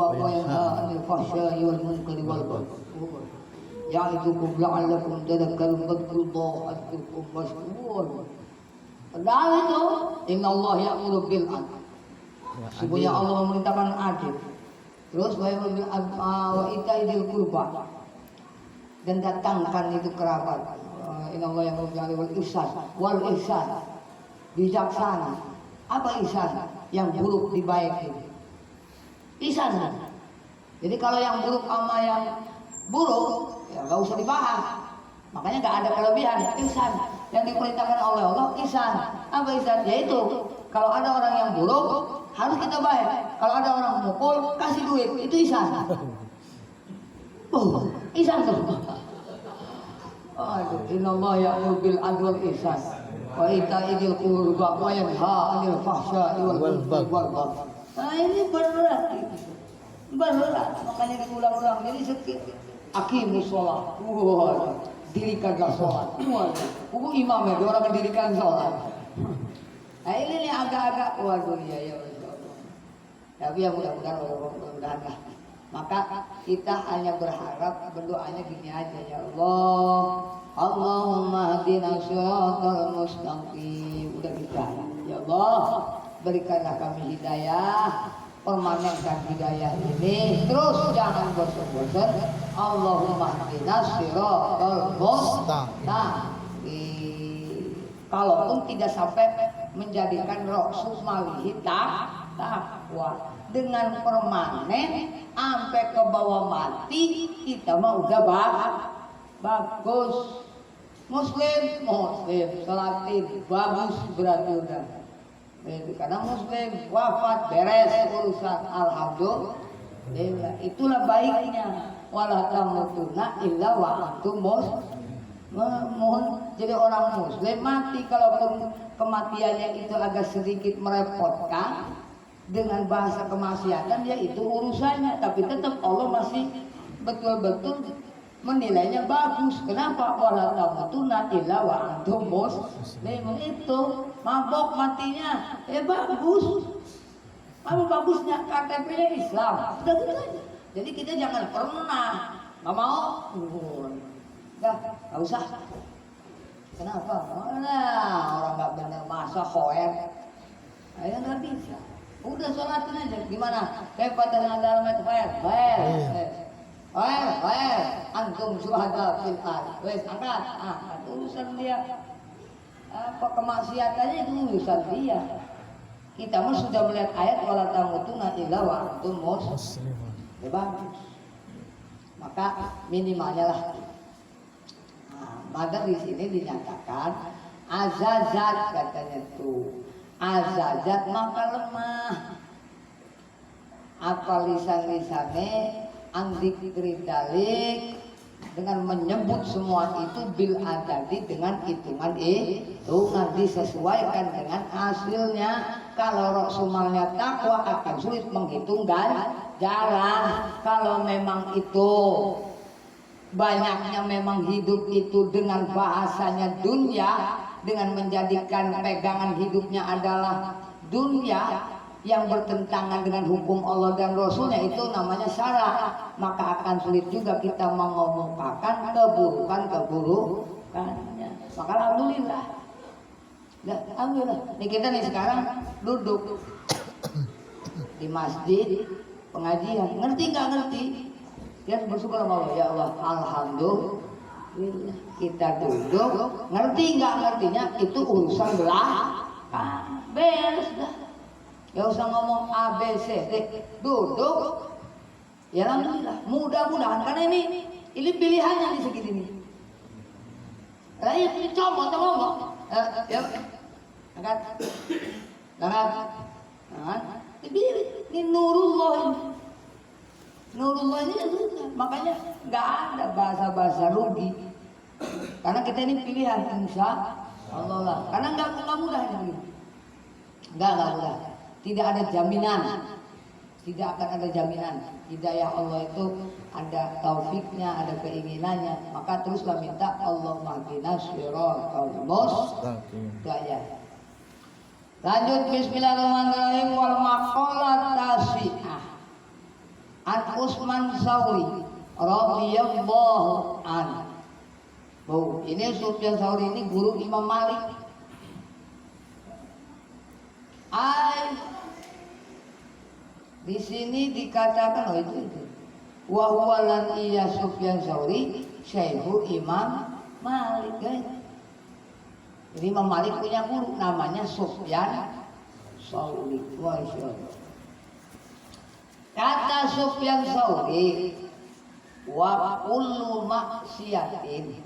qurba wa yanha 'anil fahsya'i wal munkari wal baghi. Ya'idukum la'allakum tadhakkarun fadhkurullaha adhkurkum washkurun. Padahal itu innallaha ya'muru bil 'adl. Sesungguhnya Allah memerintahkan adil. Terus wa ita'idil qurba, dan datangkan itu kerabat. Innallaha ya'muru bil 'adli wal ihsan. Bijaksana. Apa ihsan? Yang buruk dibaikin. Ihsan. Jadi kalau yang buruk sama yang buruk ya nggak usah dibahas. Makanya nggak ada kelebihan. Ihsan yang diperintahkan oleh Allah ihsan. Apa ihsan? Yaitu kalau ada orang yang buruk harus kita baik. Kalau ada orang mukul kasih duit, itu ihsan. Ihsan tuh. Aduh, innallaha ya'muru bil 'adli wal ihsan wa ita'idil qurba wa yanha 'anil fahsya'i wal munkari wal baghi. Nah ini berat. Makanya diulang-ulang. Jadi sedikit aqimus shalah. Dirikanlah sholat. Imam ya, orang mendirikan sholat. Nah ini nih agak-agak waduh ya. Tapi ya mudah-mudahan lah. Maka kita hanya berharap, berdoanya gini aja, ya Allah, Allahumma hdina shiratal mustaqim. Udah kita, ya Allah, berikanlah kami hidayah, permanenkan hidayah ini, terus jangan bosan-bosan. Allahumma hdina shiratal mustaqim. Kalaupun tidak sampai menjadikan Rasul malihi takwa, dengan permanen sampai ke bawah mati kita mah udah bagus. Muslim salatin bagus berarti udah. Karena muslim wafat beres urusan, alhamdulillah. Itulah baiknya. Wala tamutunna illa wa antum muslimun. Jadi orang muslim mati kalaupun kematiannya itu agak sedikit merepotkan, dengan bahasa kemaksiatan ya itu urusannya, tapi tetap Allah masih betul-betul menilainya bagus. Kenapa? Wala tamutunna illa wa antum muslimun. Itu mabok matinya bagus. Apa bagusnya? KTP-nya Islam. Udah gitu aja. Jadi kita jangan pernah nggak mau nggak usah. Kenapa? Orang nggak benar masa khoer. Ya nggak bisa. Udah sholatin aja. Gimana? Kayak pada dalam ayat fair. Antum syuhada fil ard. Wes angkat. Urusan dia. Apa kemaksiatannya itu urusan dia. Kita mah sudah melihat ayat wala tamutunna illa wa antum muslimun. Ya bagus. Maka minimalnya lah. Maka di sini dinyatakan azazat katanya tuh. Azazat maka lemah. Apa lisan-lisannya andikri dalik, dengan menyebut semua itu bil adadi, dengan hitungan itu nanti sesuaikan dengan hasilnya. Kalau Rasulullah takwa akan sulit menghitung jalan. Kalau memang itu banyaknya memang hidup itu dengan bahasanya dunia, dengan menjadikan pegangan hidupnya adalah dunia yang bertentangan dengan hukum Allah dan Rasulnya, itu namanya salah. Maka akan sulit juga kita mengomongkan keburukannya. Maka alhamdulillah. Alhamdulillah. Nih kita nih sekarang duduk di masjid pengajian. Ngerti nggak ngerti? Ya bersyukur sama Allah. Ya Allah, alhamdulillah. Kita duduk, ngerti nggak ngertinya itu urusan belakang, beres dah. Gak usah ngomong A B C D, duduk. Ya alhamdulillah, mudah-mudahan karena ini pilihannya di segini. Lah ini coba ngomong, ya, angkat, dipilih. Ini Nurullah ini makanya nggak ada bahasa rugi. Karena kita ini pilihan insya Allah lah. Karena nggak mudah ini. Nggak mudah. Tidak ada jaminan. Tidak akan ada jaminan. Hidayah Allah itu ada taufiknya, ada keinginannya. Maka teruslah minta Allahumma hdina shiratal mustaqim. Lanjut bismillahirrahmanirrahim wal maqalat tasi'ah. An Utsman Tsauri radhiyallahu anhu. Oh, ini Sufyan Tsauri ini guru Imam Malik. Di sini dikatakan itu. Wa huwa lan iya Sufyan Tsauri syaikhul Imam Malik. Jadi Imam Malik punya guru namanya Sufyan Tsauri. Masyaallah. Kata Sufyan Tsauri, wa kullu maksiatin,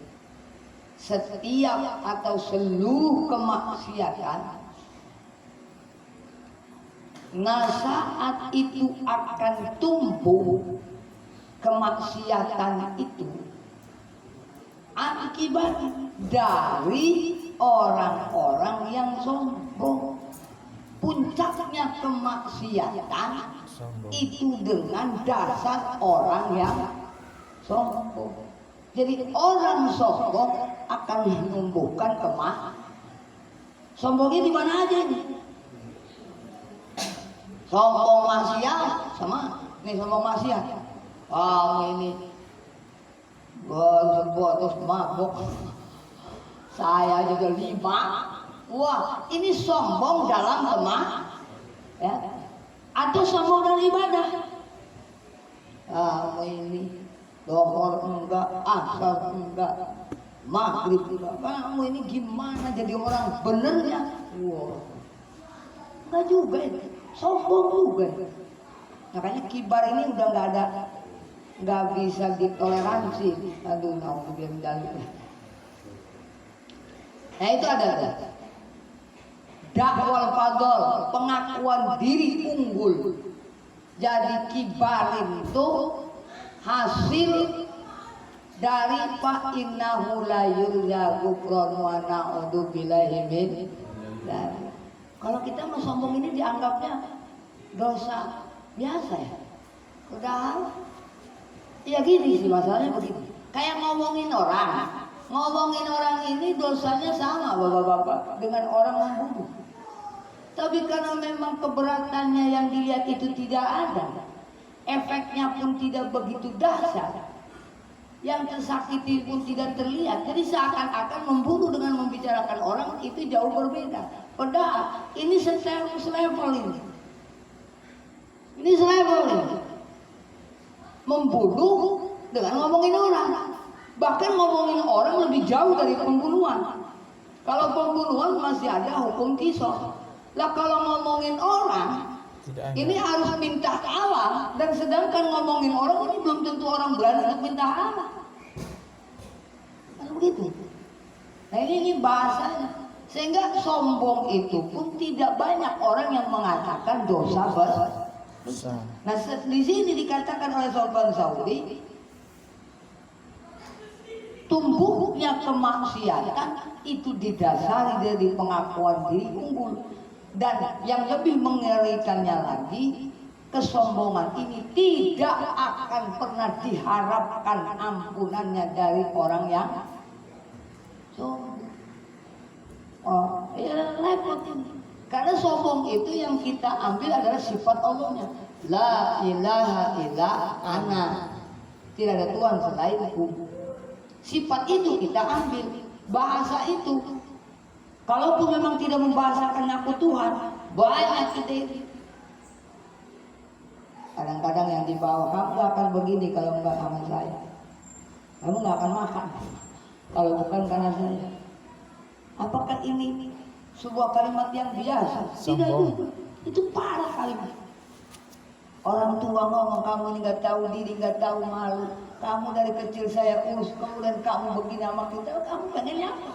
setiap atau seluruh kemaksiatan, nah saat itu akan tumbuh kemaksiatan itu akibat dari orang-orang yang sombong. Puncaknya kemaksiatan itu dengan dasar orang yang sombong. Jadi orang sombong akan menumbuhkan sombongnya di mana aja ini? Sombong maksiat sama ini sombong maksiat. Ini buat terus mabuk. Saya juga 5. Wah, ini sombong dalam ya. Atau sombong dalam ibadah. Ini dohor enggak, asar enggak, maghrib enggak. Kamu ini gimana jadi orang benernya? Wah, enggak juga itu. Sombong juga. Makanya kibar ini udah nggak bisa ditoleransi. Aduh, naudzubillah. Nah itu ada dakwal fadl, pengakuan diri unggul. Jadi kibarin itu hasil dari fa innahu la yurja gufran wa na'udzu billahi min dzalik. Kalau kita mau sombong ini dianggapnya dosa biasa ya. Padahal ya gini sih masalahnya begini. Kayak ngomongin orang ini dosanya sama bapak-bapak dengan orang membunuh. Tapi karena memang keberatannya yang dilihat itu tidak ada, efeknya pun tidak begitu dahsyat, yang tersakiti pun tidak terlihat. Jadi seakan-akan membunuh dengan membicarakan orang itu jauh berbeda. Padahal ini selevel ini. Ini selevel ini. Membunuh dengan ngomongin orang. Bahkan ngomongin orang lebih jauh dari pembunuhan. Kalau pembunuhan masih ada hukum qisas. Lah kalau ngomongin orang ini harus minta Allah, dan sedangkan ngomongin orang ini belum tentu orang berani untuk minta Allah. Kan begitu. Nah ini bahasanya. Sehingga sombong itu pun tidak banyak orang yang mengatakan dosa besar. Nah di sini dikatakan oleh Sufyan Tsauri, tumbuhnya kemaksiatan itu didasari dari pengakuan diri unggul. Dan yang lebih mengerikannya lagi, kesombongan ini tidak akan pernah diharapkan ampunannya dari orang yang sombong. Ya repot ini. Karena sombong itu yang kita ambil adalah sifat Allahnya. La ilaha illa ana. Tidak ada Tuhan selainku. Sifat itu kita ambil. Bahasa itu. Kalaupun memang tidak membahasakan aku Tuhan, banyak kita itu. Kadang-kadang yang dibawa, kamu akan begini kalau enggak sama saya. Kamu enggak akan makan kalau bukan karena saya. Apakah ini sebuah kalimat yang biasa? Tidak juga. Itu parah kalimat. Orang tua ngomong, kamu ini enggak tahu diri, enggak tahu malu. Kamu dari kecil saya urus, kemudian kamu begini sama kita, kamu pengennya apa?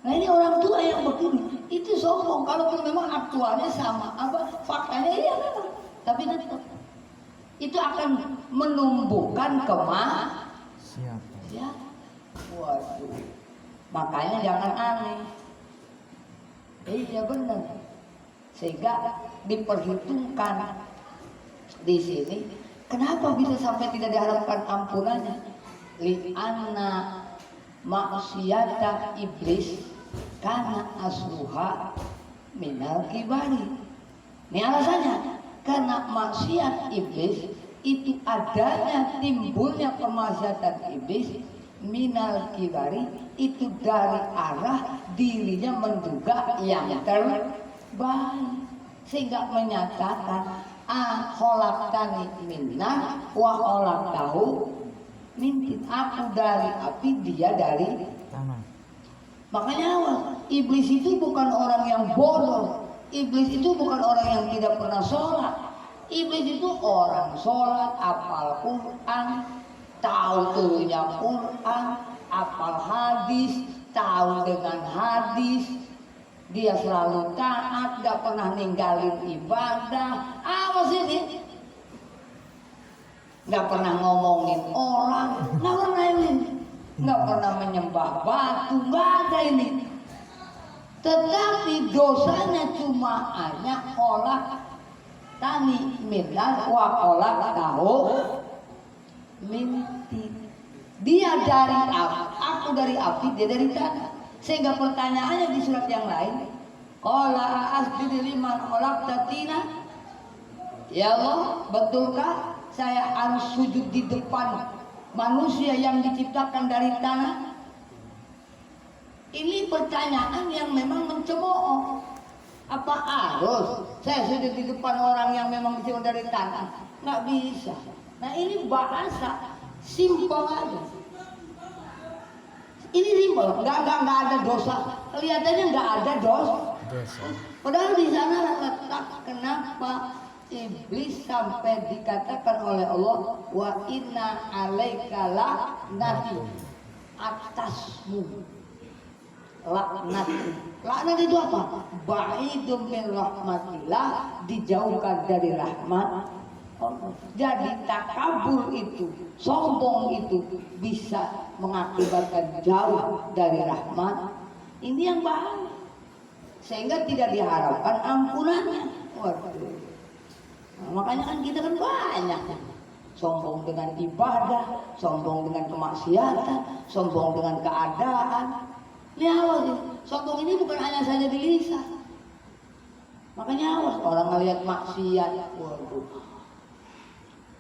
Nah ini orang tua yang begini, itu sombong. Kalaupun memang aktualnya sama, faktanya iya memang. Tapi tetap itu akan menumbuhkan kemaksiatan. Ya, waduh. Makanya jangan aneh. Iya benar. Sehingga diperhitungkan di sini. Kenapa bisa sampai tidak diharapkan ampunannya? Li'anna maksiata iblis karena asluha minal kibari. Ini alasannya. Karena maksiat iblis itu adanya timbulnya kemaksiatan iblis minal kibari itu dari arah dirinya menduga yang terbaik, sehingga menyatakan kholaqtani minna wa kholaqtahu min tin, aku dari api, dia dari tanah. Makanya awal iblis itu bukan orang yang bodoh, iblis itu bukan orang yang tidak pernah sholat. Iblis itu orang sholat, hafal Quran, tahu turunnya Quran, hafal hadis, tahu dengan hadis. Dia selalu taat, gak pernah ninggalin ibadah. Apa sih ini? Gak pernah ngomongin orang, gak pernah ini. Gak pernah menyembah batu, gak ada ini. Tetapi dosanya cuma hanya kolak tani minat wa kolak tahu minti. Dia dari api, aku dari api, dia dari tanah. Sehingga pertanyaannya di surat yang lain, qala asjudu liman khalaqtatina, ya Allah, betulkah saya harus sujud di depan manusia yang diciptakan dari tanah? Ini pertanyaan yang memang mencemooh. Apa harus saya sujud di depan orang yang memang diciptakan dari tanah? Nggak bisa. Nah ini bahasa simpel aja. Ini simpel, nggak ada dosa. Kelihatannya nggak ada dosa. Padahal di sana letak kenapa iblis sampai dikatakan oleh Allah wa inna alaika laknati, atasmu laknat. Laknat itu apa? Ba'idum min rahmatillah, dijauhkan dari rahmat. Jadi takabur itu, sombong itu bisa mengakibatkan jauh dari rahmat. Ini yang bahaya, sehingga tidak diharapkan ampunannya. Waduh. Nah, makanya kan kita kan banyak sombong dengan ibadah, sombong dengan kemaksiatan, sombong dengan keadaan. Lihat, sombong ini bukan hanya saja di lisan. Makanya awas orang ngelihat maksiat, waduh.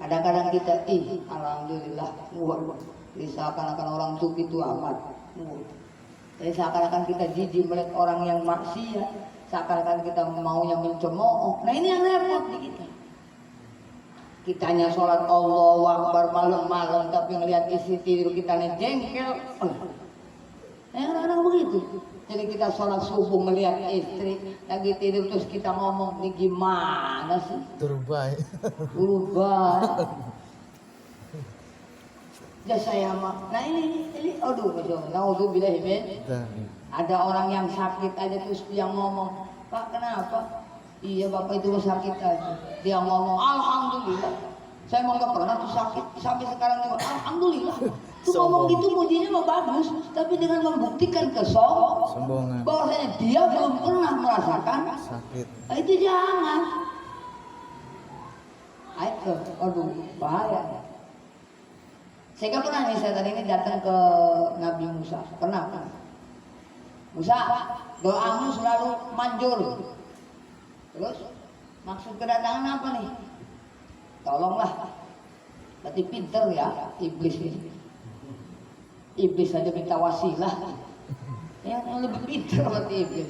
Kadang-kadang kita, alhamdulillah, seakan-akan orang sufi itu amat. Jadi seakan-akan kita jijik melihat orang yang maksiat, seakan-akan kita maunya mencemooh. Nah ini yang repot di kita. Kitanya sholat Allahu Akbar malam-malam, tapi ngelihat isi tidur kita nih jengkel. Kadang-kadang begitu. Jadi kita sholat subuh melihat istri lagi tidur terus kita ngomong, ini gimana sih? Turbai. Ya saya mah. Nah ini aduh naudzubillah min. Ada orang yang sakit aja terus dia ngomong, Pak kenapa? Iya Bapak itu sakit aja. Dia ngomong alhamdulillah. Saya mau nggak pernah tuh sakit sampai sekarang juga alhamdulillah. Tuh ngomong gitu mujinya mah bagus, tapi dengan membuktikan kesombongan bahwasanya dia belum pernah merasakan sakit. Nah, itu jangan. Ayo, aduh bahaya. Sehingga pernah nih saya tadi ini datang ke Nabi Musa. Pernah. Musa, doamu selalu manjur. Terus maksud kedatangan apa nih? Tolonglah. Berarti pinter ya iblis ini. Iblis saja minta wasilah. Yang lebih pinter berarti iblis.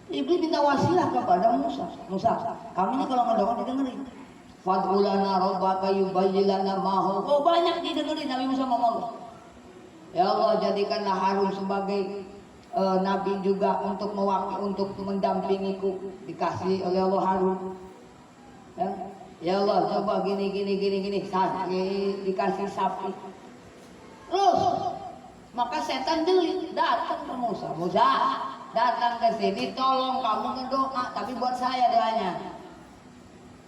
Iblis minta wasilah kepada Musa. Musa, kami ini kalau mendoakan didengerin. Fad'ulana rabbaka yubayyilana ma. Oh banyak didengerin Nabi Musa ngomong. Ya Allah, jadikanlah Harun sebagai nabi juga untuk mendampingiku. Dikasih oleh Allah Harun. Ya Allah, coba gini dikasih sapi. Terus maka setan jeli datang ke Musa. Musa datang ke sini, tolong kamu berdoa, tapi buat saya doanya.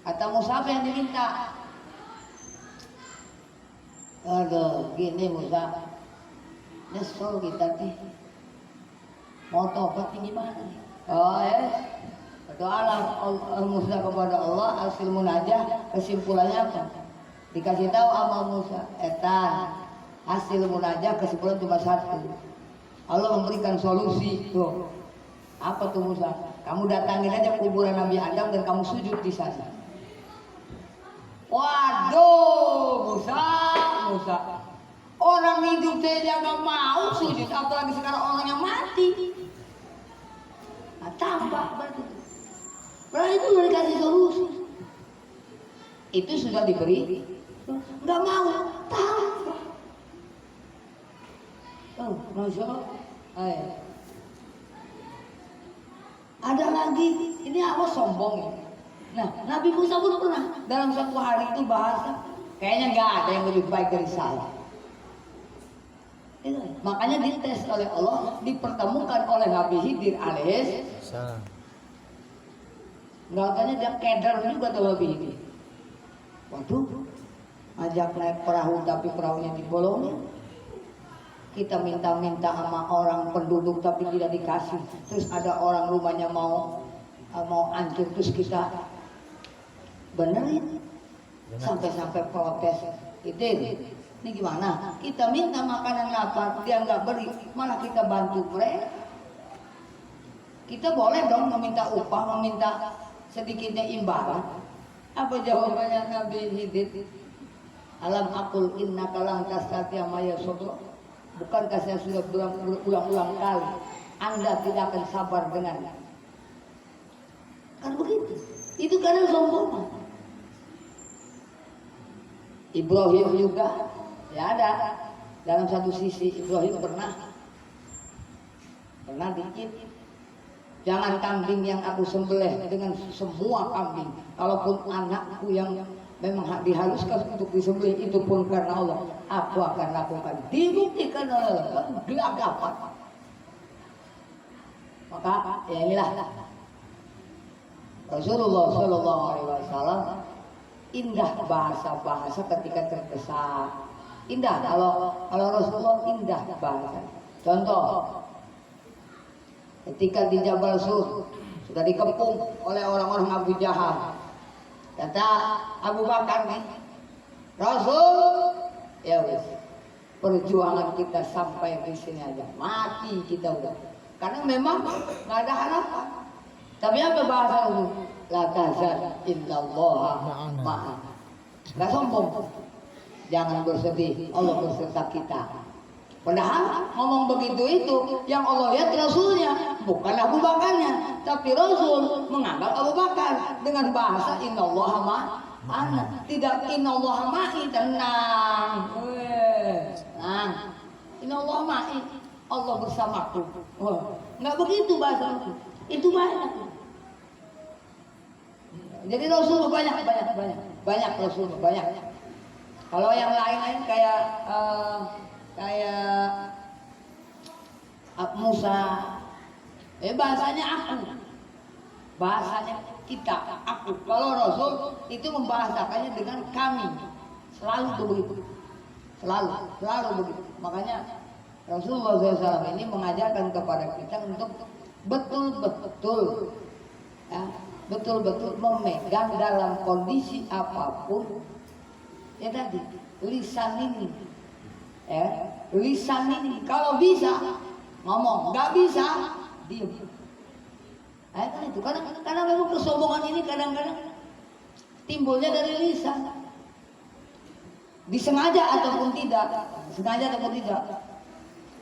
Kata Musa, apa yang diminta? Aduh, gini Musa, nyesel kita nih. Mau tobat gimana nih? Oh berdoalah Musa kepada Allah, hasil munajah, kesimpulannya apa? Dikasih tahu sama Musa, etan. Hasil munajah kesimpulan cuma satu. Allah memberikan solusi. Tuh. Apa tuh Musa? Kamu datangin aja kuburan Nabi Adam dan kamu sujud di sana. Waduh, Musa. Orang hidup saja nggak mau sujud, apalagi sekarang orang yang mati. Nah, tambah berarti. Berarti itu udah dikasih solusi. Itu sudah diberi, nggak mau, tambah. Oh, Masya Allah. Ada lagi, ini apa sombong ya? Nah, Nabi Musa pun pernah dalam satu hari itu bahasa, kayaknya nggak ada yang lebih baik dari saya. Itu, makanya dites oleh Allah, dipertemukan oleh Nabi Khidir alaihissalam. Nggak katanya dia keder juga tuh Nabi Khidir. Waduh, ajak naik perahu tapi perahunya dibolongin. Kita minta-minta sama orang penduduk tapi tidak dikasih. Terus ada orang rumahnya mau hancur terus kita benerin. Sampai-sampai protes. Ini gimana? Kita minta makanan lapar, dia nggak beri, malah kita bantu mereka. Kita boleh dong meminta upah, meminta sedikitnya imbalan. Apa jawabannya Nabi Khidir? Alam aqul innaka lan tastati'a ma'a sabra. Bukankah saya sudah berulang-ulang kali Anda tidak akan sabar dengan kan begitu. Itu karena sombong. Ibrahim juga ya ada dalam satu sisi. Ibrahim pernah dikit, jangan kambing yang aku sembelih dengan semua kambing, kalaupun anakku yang memang dihaluskan untuk disembelih itu pun karena Allah, aku akan lakukan. Dibuktikan oleh Allah gelagapan. Maka ya inilah Rasulullah Shallallahu Alaihi Wasallam, indah bahasa ketika terdesak. Indah kalau Rasulullah indah bahasa. Contoh, ketika di Jabal Sur sudah dikepung oleh orang-orang Abu Jahal. Kata Abu Bakar nih, Rasul, ya wis, perjuangan kita sampai di sini aja, mati kita udah. Karena memang nggak ada harapan. Tapi apa bahasa itu? La tahzan innallaha ma'ana. Nggak sombong, jangan bersedih, Allah berserta kita. Padahal ngomong begitu itu yang Allah lihat Rasulnya, bukan Abu Bakarnya. Tapi Rasul menganggap Abu Bakar dengan bahasa innallaha ma'ana. Tidak innallaha ma'i, tenang. Tenang. Innallaha ma'i, Allah bersamaku. Nggak begitu bahasa itu. Itu banyak. Jadi Rasul banyak Rasul banyak. Kalau yang lain-lain kayak Musa, bahasanya aku, bahasanya kita, aku. Kalau Rasul itu membahasakannya dengan kami, selalu begitu, selalu begitu. Makanya Rasulullah SAW ini mengajarkan kepada kita untuk betul-betul, ya, betul-betul memegang dalam kondisi apapun, ya tadi lisan ini. Lisan ini kalau bisa ngomong, nggak bisa diam. Kan itu karena memang kesombongan ini kadang-kadang timbulnya dari lisan, disengaja ataupun tidak,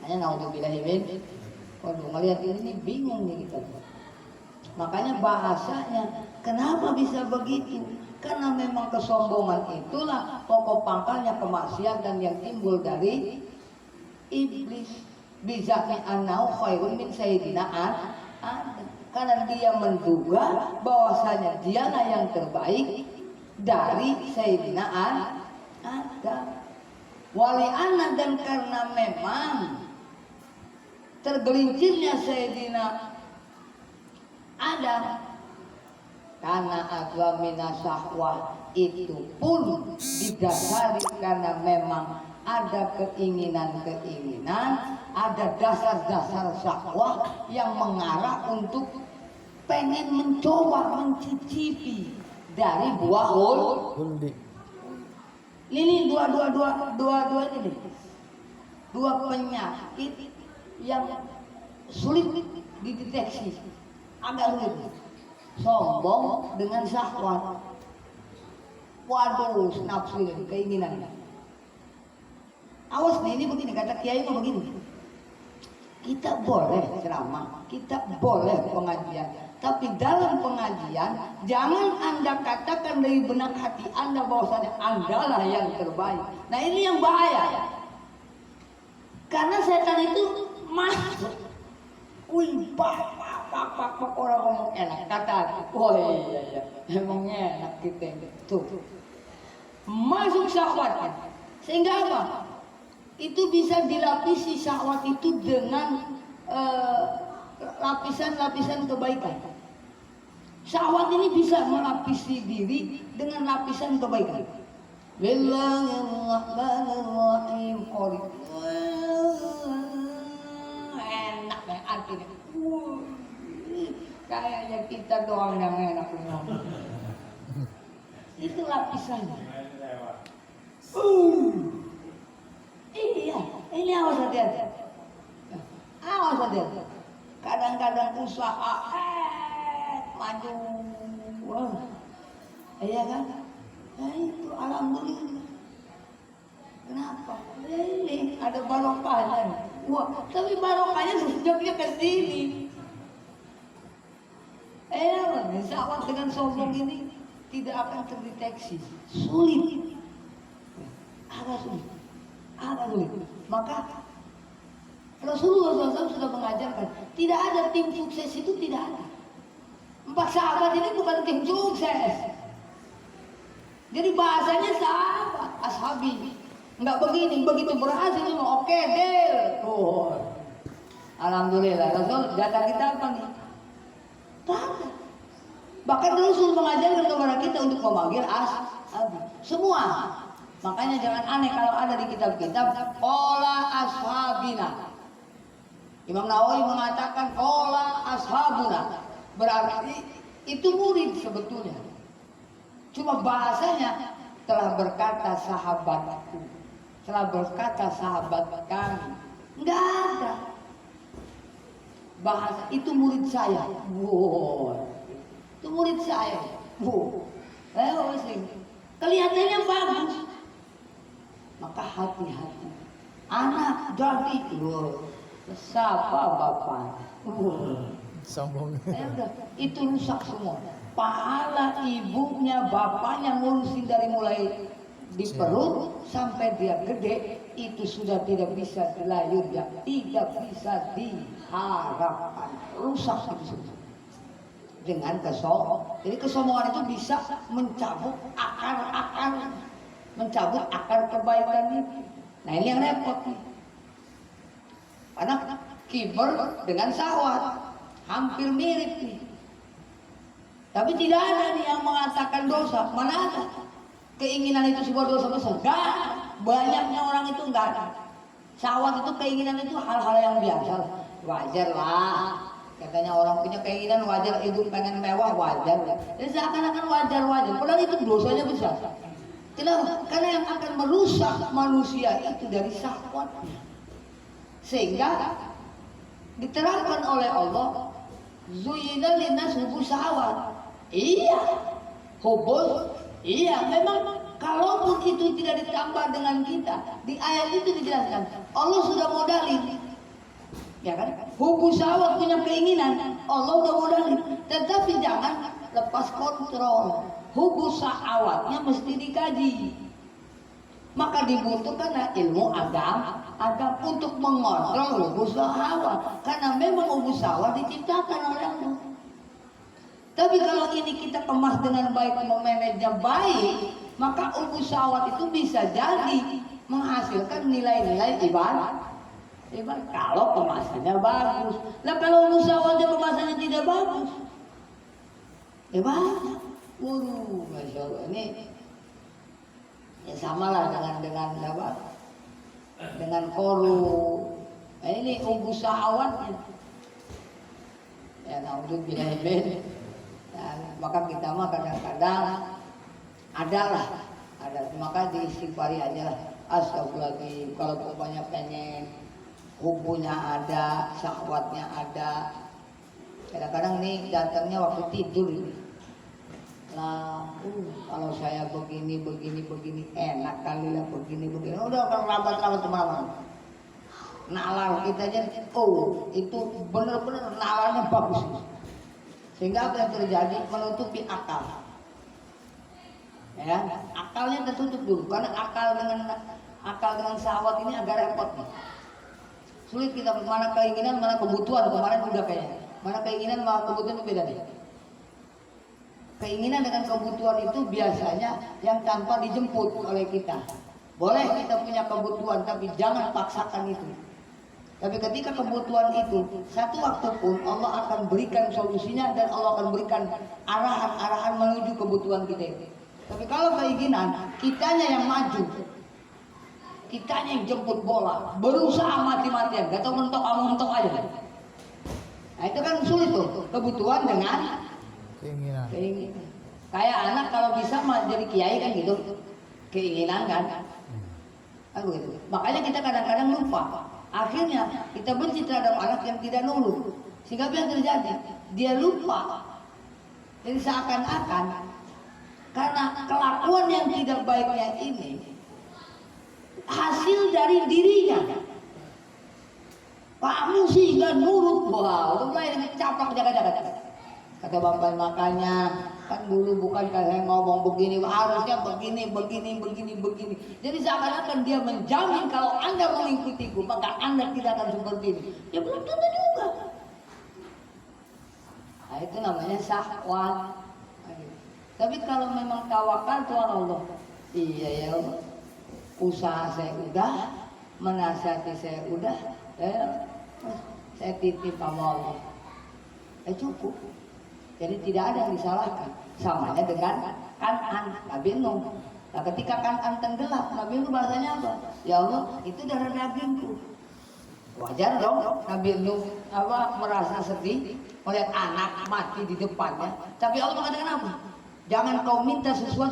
hanya naudzubillahimin. Waduh, ngelihat ini bingung nih kita. Makanya bahasanya kenapa bisa begitu? Karena memang kesombongan itulah pokok pangkalnya kemaksiatan yang timbul dari iblis. Bizakni annau khairun min sayyidina Adam. Karena dia menduga bahwasanya dialah yang terbaik dari sayyidina Adam. Wali anak, dan karena memang tergelincirnya sayyidina Adam karena agama minasahwah itu pun didasari karena memang ada keinginan-keinginan, ada dasar-dasar syahwat yang mengarah untuk pengen mencoba mencicipi dari buah huldi. Ini dua ini, dua penyakit yang sulit dideteksi, agak sulit. Sombong dengan syahwat. Waduh, nafsu ini, keinginan. Awas nih, ini begini, kata kiai mah begini. Kita boleh ceramah, kita boleh pengajian, tapi dalam pengajian jangan Anda katakan dari benak hati Anda bahwasanya Andalah yang terbaik. Nah ini yang bahaya. Karena setan itu masuk. Wih, pak, orang ngomong enak, kata oh iya, emang enak kita tuh. Masuk syahwatnya, sehingga apa? Itu bisa dilapisi syahwat itu dengan lapisan-lapisan kebaikan. Syahwat ini bisa melapisi diri dengan lapisan kebaikan. Bismillahirrahmanirrahim. Enak ya artinya. Kayaknya kita doang yang enak. Itu lapisannya. Iya, ini awas hati-hati. Awas hati-hati. Kadang-kadang usaha maju. Iya kan? Nah itu alhamdulillah. Kenapa? Ini ada barokahnya. Wah, tapi barokahnya sejauhnya ke sini. Syahwat dengan sombong ini tidak akan terdeteksi. Sulit. Agak sulit. Maka Rasulullah SAW sudah mengajarkan tidak ada tim sukses itu, tidak ada. 4 sahabat ini bukan tim sukses. Jadi bahasanya sahabat, ashabi. Enggak begini, begitu berhasil oke deal. Oh. Alhamdulillah, Rasul data kita apa nih? Tak ada. Bahkan Rasul mengajarkan kepada kita untuk memanggil ashabi. Semua. Makanya jangan aneh kalau ada di kitab-kitab qala ashabina. Imam Nawawi mengatakan qala ashabuna. Berarti itu murid sebetulnya. Cuma bahasanya telah berkata sahabatku. Telah berkata sahabat kami. Enggak ada. Bahasa itu murid saya. Wow. Itu murid saya. Wow. Kelihatannya bagus. Maka hati-hati. Anak jadi siapa bapak? Sombong. Itu rusak semua. Pahala ibunya, bapaknya ngurusin dari mulai di perut sampai dia gede, itu sudah tidak bisa dilayur, ya tidak bisa diharapkan. Rusak itu semua. Dengan kesombongan. Jadi kesombongan itu bisa mencabut akar-akar, mencabut akar kebaikan itu. Nah ini yang repot nih. Karena kiber dengan syahwat hampir mirip nih. Tapi tidak ada nih yang mengatakan dosa. Mana ada? Keinginan itu sebuah dosa besar. Enggak. Banyaknya orang itu enggak ada. Syahwat itu, keinginan itu hal-hal yang biasa. Wajar lah. Katanya orang punya keinginan wajar, ibu pengen mewah wajar. Jadi seakan-akan wajar-wajar. Padahal itu dosanya besar. Kenapa? Karena yang akan merusak manusia itu dari syahwatnya. Sehingga diterapkan oleh Allah, zuyina linnas hubus syahwat. Iya, hubus. Iya, memang kalaupun itu tidak ditambah dengan kita, di ayat itu dijelaskan Allah sudah modalin, ya kan? Hubus syahwat punya keinginan, Allah udah modalin. Tetapi jangan lepas kontrol. Hubus syahwatnya mesti dikaji. Maka dibutuhkan ilmu agama untuk mengontrol hubus syahwat. Karena memang hubus syahwat diciptakan oleh Allah. Tapi kalau ini kita kemas dengan baik, memanajenya baik, maka hubus syahwat itu bisa jadi menghasilkan nilai-nilai ibadah. Kalau kemasannya bagus. Nah kalau hubus syahwatnya kemasannya tidak bagus, banyak. Masya Allah, ini ya samalah dengan apa? Dengan koru. Nah, ini hubus syahwatnya. Ya naudzubillah. Maka kita mah kadang-kadang ada, maka diistighfari aja lah. Astagfirullahaladzim. Kalau pokoknya pengen hubunya ada, syahwatnya ada. Kadang-kadang nih datangnya waktu tidur. Nah, kalau saya begini enak kali lah begini. Udah kan rabat teman-teman. Nalar kita aja, itu bener-bener nalarnya bagus. Sehingga apa yang terjadi menutupi akal. Ya, akalnya tertutup dulu karena akal dengan syahwat ini agak repot nih. Sulit kita mana keinginan mana kebutuhan kemarin udah kayaknya. Mana keinginan mana kebutuhan itu beda nih. Keinginan dengan kebutuhan itu biasanya yang tanpa dijemput oleh kita. Boleh kita punya kebutuhan tapi jangan paksakan itu. Tapi ketika kebutuhan itu satu waktu pun Allah akan berikan solusinya dan Allah akan berikan arahan-arahan menuju kebutuhan kita itu. Tapi kalau keinginan kitanya yang maju, kitanya yang jemput bola, berusaha mati-matian, gak tau mentok aja. Nah itu kan sulit tuh, kebutuhan dengan Keinginan. Kayak anak kalau bisa jadi kiai kan gitu, keinginan kan. Begitu. Makanya kita kadang-kadang lupa. Akhirnya kita benci terhadap anak yang tidak nurut. Sehingga apa yang terjadi? Dia lupa. Jadi seakan-akan karena kelakuan yang tidak baiknya ini hasil dari dirinya. Kamu sih gak nurut, wah, itu mulai dengan caplak jaga-jaga. Kata bapak makanya kan dulu bukan saya ngomong begini, harusnya begini. Jadi seakan-akan dia menjamin kalau Anda mengikutiku maka Anda tidak akan seperti ini. Ya belum tentu juga. Nah itu namanya syahwat. Tapi kalau memang tawakal Tuhan Allah, iya ya Allah, usaha saya udah, menasihati saya udah, saya titip sama Allah, cukup. Jadi tidak ada yang disalahkan. Samanya dengan Kan'an, Nabi Nuh. Nah ketika Kan'an tenggelam, Nabi Nuh bahasanya apa? Ya Allah, itu darah dagingku. Wajar dong Nabi Nuh merasa sedih melihat anak mati di depannya. Tapi Allah mengatakan apa? Jangan kau minta sesuatu